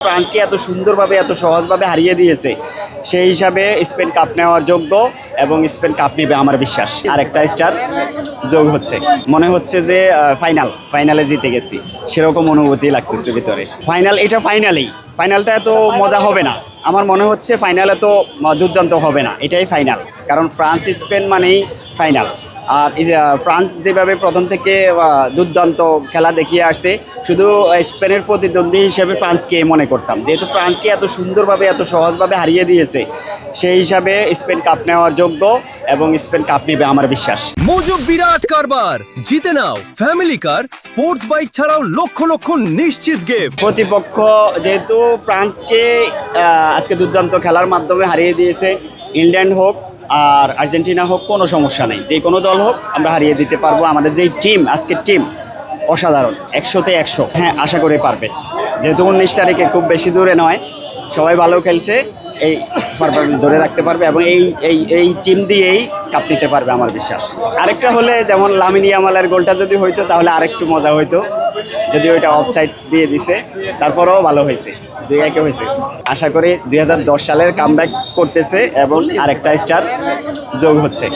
ফ্রান্সকে এত সুন্দরভাবে এত সহজভাবে হারিয়ে দিয়েছে, সেই হিসাবে স্পেন কাপ নেওয়ার যোগ্য এবং স্পেন কাপ নেবে আমার বিশ্বাস। আরেকটা স্টার যোগ হচ্ছে, মনে হচ্ছে যে ফাইনালে জিতে গেছি সেরকম অনুভূতি লাগতেছে ভিতরে। এটা ফাইনালটা এত মজা হবে না, আমার মনে হচ্ছে ফাইনালে তো দুর্দান্ত হবে না, এটাই ফাইনাল। কারণ ফ্রান্স স্পেন মানেই ফাইনাল। আর ফ্রান্স যেভাবে প্রথম থেকে দুর্দান্ত খেলা দেখিয়ে আসছে, শুধু স্পেনের প্রতিদ্বন্দ্বী হিসেবে ফ্রান্সকে মনে করতাম, যেহেতু ফ্রান্সকে এত সুন্দরভাবে এত সহজভাবে হারিয়ে দিয়েছে, সেই হিসাবে স্পেন কাপ নেওয়ার যোগ্য এবং স্পেন কাপ নেবে আমার বিশ্বাস। মজুব বিরাট কারবার, জিতে নাও ফ্যামিলি কার, স্পোর্টস বাইক ছাড়াও লক্ষ লক্ষ নিশ্চিত গিফট। প্রতিপক্ষ যেহেতু ফ্রান্সকে আজকে দুর্দান্ত খেলার মাধ্যমে হারিয়ে দিয়েছে, ইংল্যান্ড হোক আর আর্জেন্টিনা হোক কোনো সমস্যা নেই, যে কোনো দল হোক আমরা হারিয়ে দিতে পারবো। আমাদের যেই টিম, আজকের টিম অসাধারণ, 100তে 100। হ্যাঁ, আশা করে পারবে, যেহেতু 19 তারিখে খুব বেশি দূরে নয়, সবাই ভালো খেলছে, এই পারফরমেন্স ধরে রাখতে পারবে এবং এই টিম দিয়েই কাপ নিতে পারবে আমার বিশ্বাস। আরেকটা হলে যেমন লামিন ইয়ামালের গোলটা যদি হইতো তাহলে আরেকটু মজা হইতো, যদি ওইটা অফসাইড দিয়ে দিছে, তারপরেও ভালো হয়েছে, 2-1 হয়েছে। আশা করি 2010 সালের কামব্যাক করতেছে এবং আরেকটা স্টার যোগ হচ্ছে।